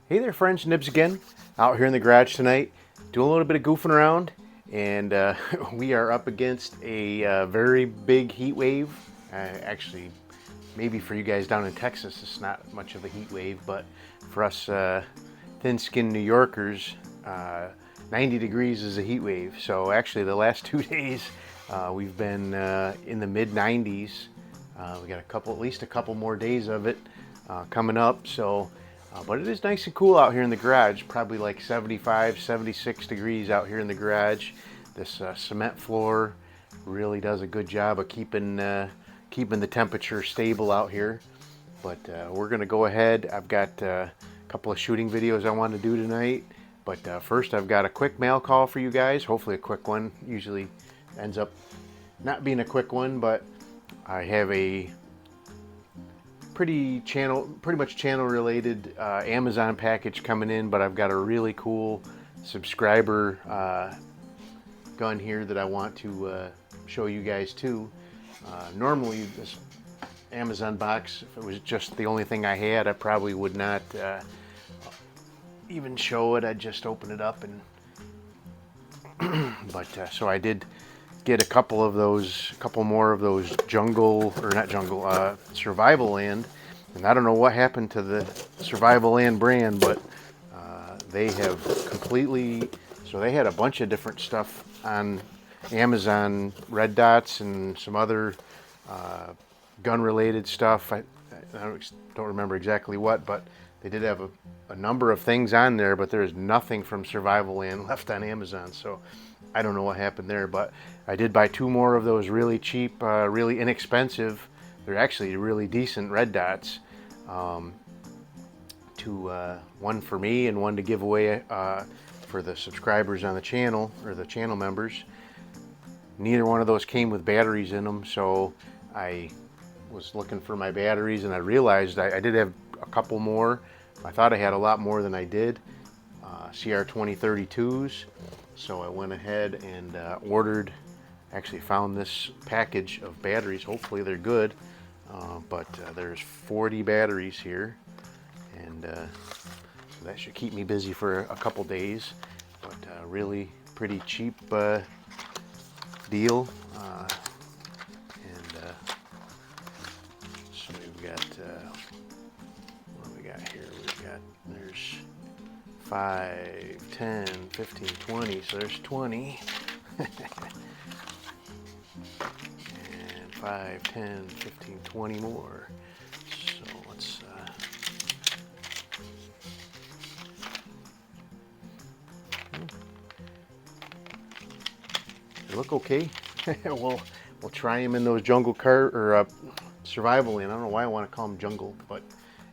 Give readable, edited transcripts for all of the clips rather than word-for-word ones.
Hey there friends, Nibs again, out here in the garage tonight, doing a little bit of goofing around, and we are up against a very big heat wave. Actually, maybe for you guys down in Texas, it's not much of a heat wave, but for us thin-skinned New Yorkers, 90 degrees is a heat wave. So actually the last 2 days we've been in the mid-90s. We got at least a couple more days of it coming up. So. But it is nice and cool out here in the garage, probably like 75, 76 degrees out here in the garage. This cement floor really does a good job of keeping the temperature stable out here. But we're going to go ahead. I've got a couple of shooting videos I want to do tonight. But first I've got a quick mail call for you guys, hopefully a quick one. Usually ends up not being a quick one, but I have a pretty much channel related Amazon package coming in, but I've got a really cool subscriber gun here that I want to show you guys too. Normally this Amazon box, if it was just the only thing I had, I probably would not even show it. I'd just open it up and but so I did get a couple more of those Survival Land, and I don't know what happened to the Survival Land brand, but they have completely, so they had a bunch of different stuff on Amazon, red dots and some other gun related stuff. I don't remember exactly what, but they did have a number of things on there, but there's nothing from Survival Land left on Amazon. So I don't know what happened there, but I did buy two more of those really cheap, really inexpensive. They're actually really decent red dots. One for me and one to give away for the subscribers on the channel, or the channel members. Neither one of those came with batteries in them, so I was looking for my batteries and I realized I did have a couple more. I thought I had a lot more than I did. CR 2032s. So I went ahead and ordered, actually found this package of batteries. Hopefully they're good, but there's 40 batteries here, and so that should keep me busy for a couple days. But really pretty cheap deal. So we've got, what do we got here? There's 5, 10, 15, 20, so there's 20. And 5, 10, 15, 20 more. So let's they look okay. we'll try them in those jungle Survival Land. I don't know why I want to call them jungle, but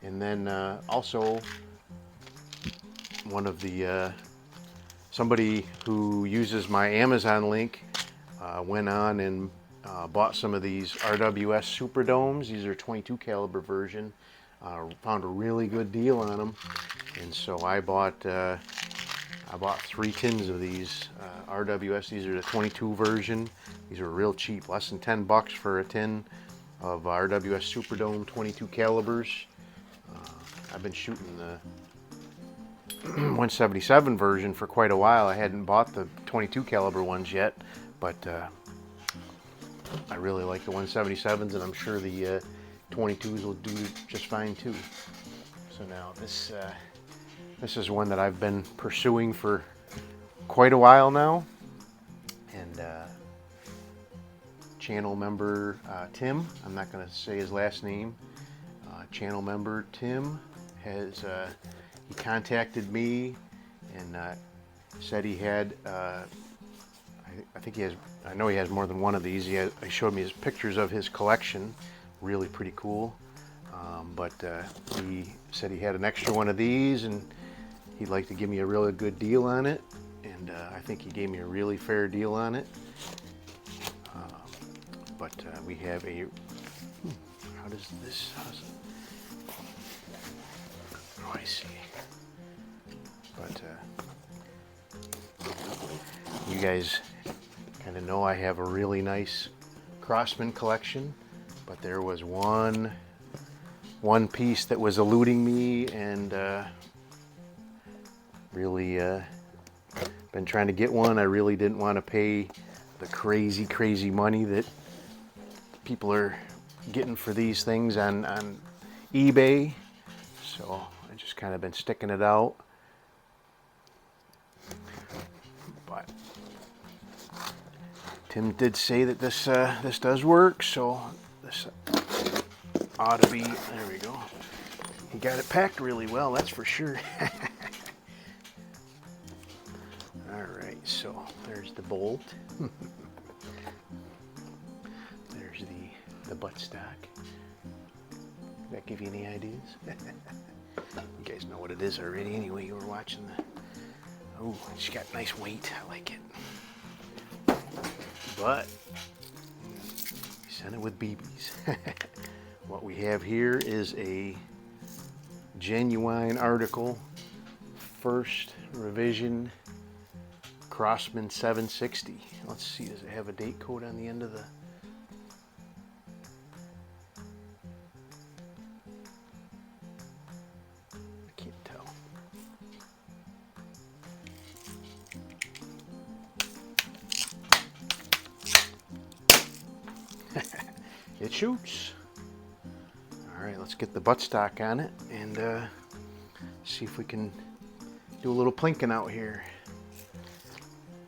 and then also one of the somebody who uses my Amazon link went on and bought some of these RWS Superdomes. These are 22 caliber version. Found a really good deal on them, and so I bought 3 tins of these RWS. These are the 22 version. These are real cheap, less than $10 for a tin of RWS Superdome 22 calibers. I've been shooting the 177 version for quite a while. I hadn't bought the 22 caliber ones yet, but I really like the 177s, and I'm sure the 22s will do just fine too. So now this is one that I've been pursuing for quite a while now, and channel member Tim, I'm not going to say his last name, channel member Tim has he contacted me and said he had, I know he has more than one of these. He showed me his pictures of his collection, really pretty cool. But he said he had an extra one of these and he'd like to give me a really good deal on it. And I think he gave me a really fair deal on it. But we have a, how does it, oh, I see. But you guys kind of know I have a really nice Crossman collection, but there was one piece that was eluding me, and Really been trying to get one. I really didn't want to pay the crazy money that people are getting for these things on eBay. So I just kind of been sticking it out. But Tim did say that this does work, so this ought to be, there we go. He got it packed really well, that's for sure. Alright, so there's the bolt. There's the buttstock. Does that give you any ideas? You guys know what it is already anyway, you were watching the... Oh, it's got nice weight, I like it. But, we sent it with BBs. What we have here is a genuine article, first revision Crossman 760. Let's see, does it have a date code on the end of the... I can't tell. It shoots. Alright, let's get the buttstock on it and see if we can do a little plinking out here.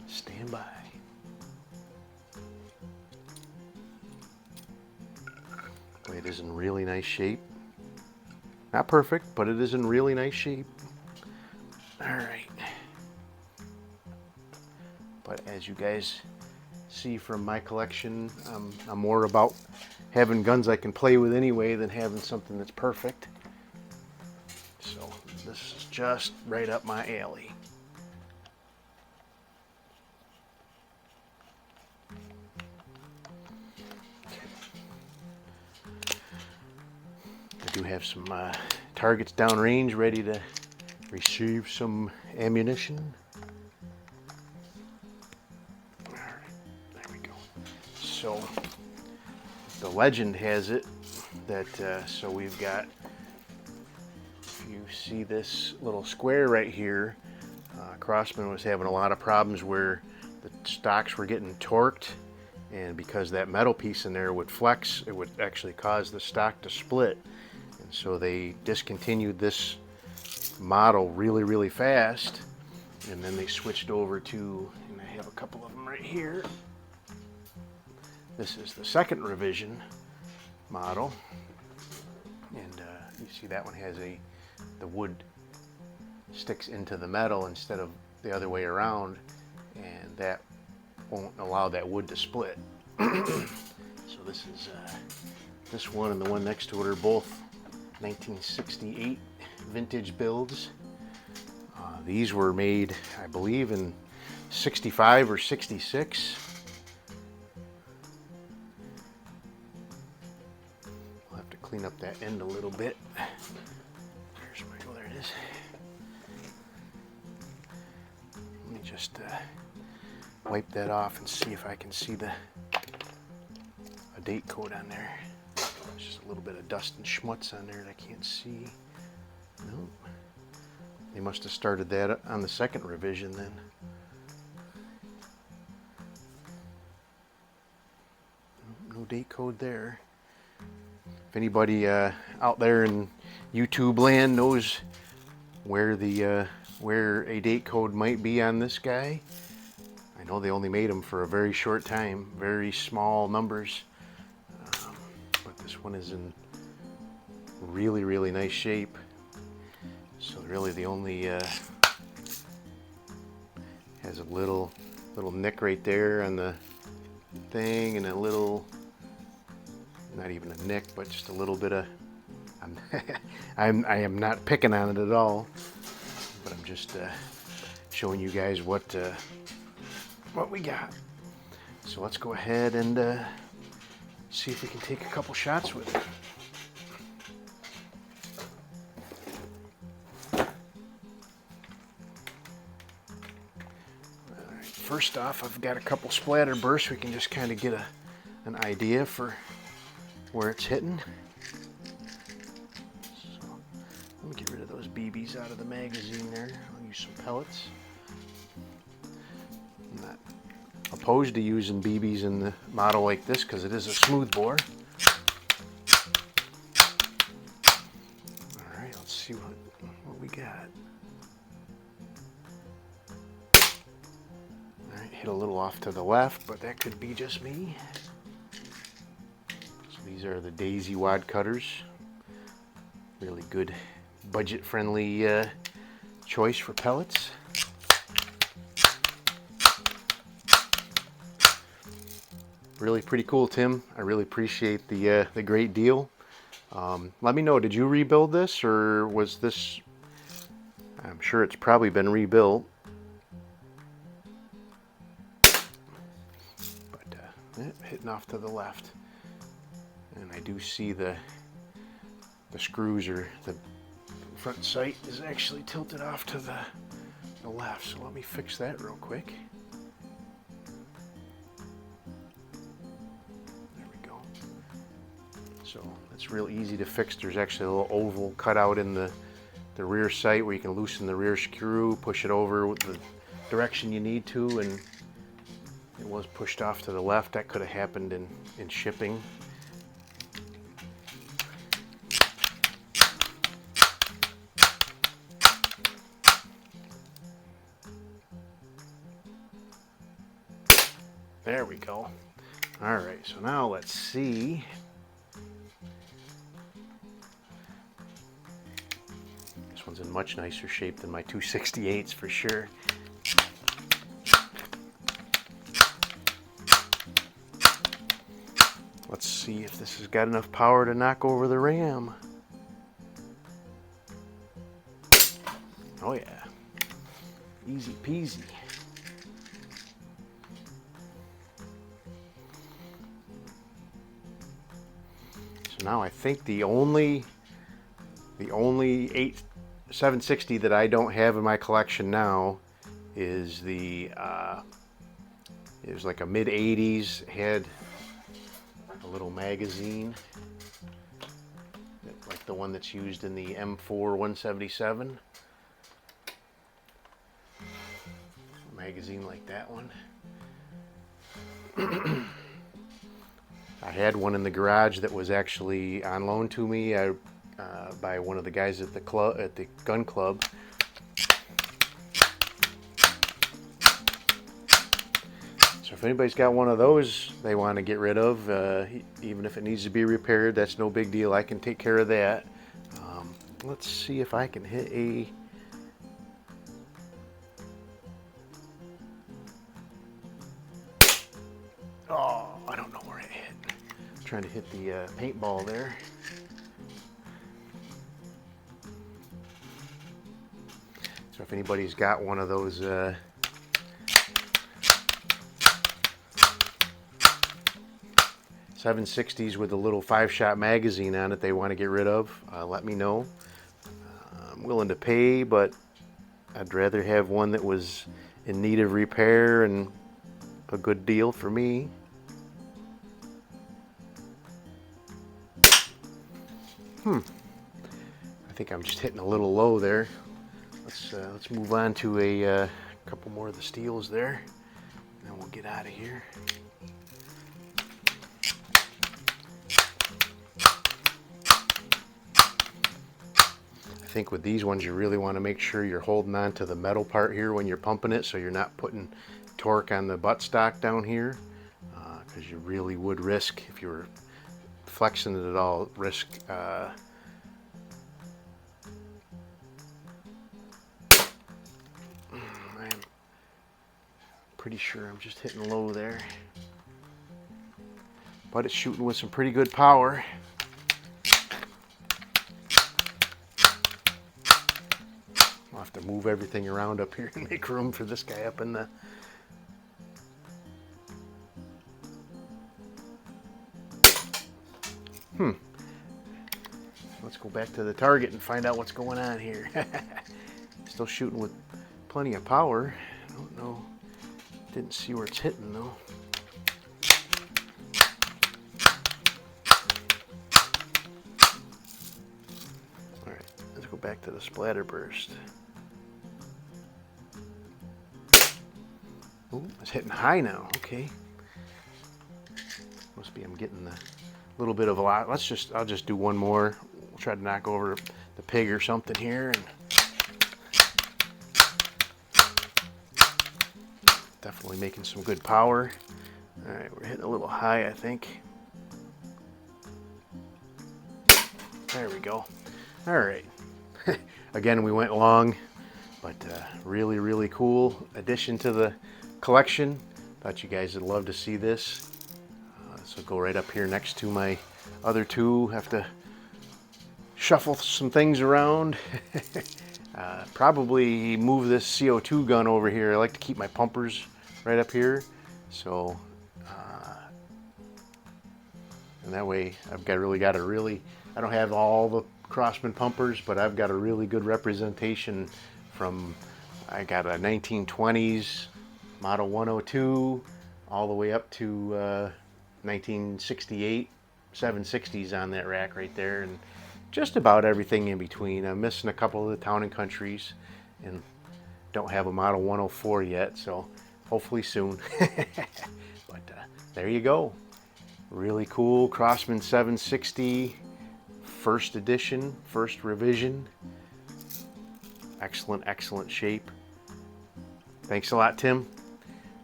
Stand by. Boy, it is in really nice shape. Not perfect, but it is in really nice shape. Alright. But as you guys see from my collection, I'm more about having guns I can play with anyway than having something that's perfect. So this is just right up my alley. I do have some targets downrange ready to receive some ammunition. Alright, there we go. So the legend has it that, so we've got, if you see this little square right here, Crossman was having a lot of problems where the stocks were getting torqued, and because that metal piece in there would flex, it would actually cause the stock to split. And so they discontinued this model really fast, and then they switched over to, and I have a couple of them right here. This is the second revision model, and you see that one has the wood sticks into the metal instead of the other way around, and that won't allow that wood to split. So this is this one and the one next to it are both 1968 vintage builds. These were made, I believe, in 65 or 66. We'll have to clean up that end a little bit. There's my, oh, there it is. Let me just wipe that off and see if I can see a date code on there. There's just a little bit of dust and schmutz on there that I can't see. Nope. They must have started that on the second revision then. No date code there. If anybody out there in YouTube land knows where a date code might be on this guy, I know they only made them for a very short time, very small numbers, but this one is in really nice shape. So really the only has a little nick right there on the thing, and a little, not even a nick, but just a little bit of, I am not picking on it at all, but I'm just showing you guys what we got. So let's go ahead and see if we can take a couple shots with it. Alright, first off, I've got a couple splatter bursts. We can just kind of get an idea for where it's hitting. So let me get rid of those BBs out of the magazine there. I'll use use some pellets. I'm not opposed to using BBs in the model like this because it is a smooth bore. All right, let's see what we got. All right, hit a little off to the left, but that could be just me. So these are the Daisy wad cutters. Really good budget-friendly choice for pellets. Really pretty cool, Tim. I really appreciate the great deal. Let me know, did you rebuild this, or was this? I'm sure it's probably been rebuilt. But hitting off to the left, and I do see the screws, or the front sight is actually tilted off to the left. So let me fix that real quick. So it's real easy to fix. There's actually a little oval cut out in the rear sight where you can loosen the rear screw, push it over with the direction you need to, and it was pushed off to the left. That could have happened in shipping. There we go. All right, so now let's see. This one's in much nicer shape than my 268s for sure. Let's see if this has got enough power to knock over the ram. Oh yeah, easy peasy. So now I think the only 760 that I don't have in my collection now is it was like a mid 80s, had a little magazine like the one that's used in the M4 177. A magazine like that one. I had one in the garage that was actually on loan to me by one of the guys at the gun club. So if anybody's got one of those they want to get rid of, even if it needs to be repaired, that's no big deal. I can take care of that. Let's see if I can hit a... Oh, I don't know where it hit. I'm trying to hit the paintball there. So if anybody's got one of those .760s with a little 5-shot magazine on it they want to get rid of, let me know. I'm willing to pay, but I'd rather have one that was in need of repair and a good deal for me. I think I'm just hitting a little low there. Let's move on to a couple more of the steels there, and then we'll get out of here. I think with these ones you really want to make sure you're holding on to the metal part here when you're pumping it, so you're not putting torque on the buttstock down here, because you really would risk, if you were flexing it at all, risk I'm pretty sure I'm just hitting low there, but it's shooting with some pretty good power. I'll have to move everything around up here and make room for this guy up in the... Let's go back to the target and find out what's going on here. Still shooting with plenty of power. I don't know. Didn't see where it's hitting though. Alright, let's go back to the splatter burst. It's hitting high now. Okay. Must be I'm getting a little bit of a lot. I'll just do one more. We'll try to knock over the pig or something here. And definitely making some good power. All right, we're hitting a little high, I think. There we go. All right. Again, we went long, but really, really cool addition to the collection. Thought you guys would love to see this. This will go right up here next to my other two. Have to shuffle some things around. Probably move this CO2 gun over here. I like to keep my pumpers right up here. So, and that way I've got I don't have all the Crossman pumpers, but I've got a really good representation from, I got a 1920s Model 102 all the way up to 1968 760s on that rack right there, and just about everything in between. I'm missing a couple of the Town and Countries and don't have a Model 104 yet, so hopefully soon. But there you go. Really cool Crossman 760, first edition, first revision. Excellent, excellent shape. Thanks a lot, Tim.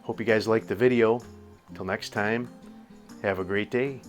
Hope you guys liked the video. Until next time, have a great day.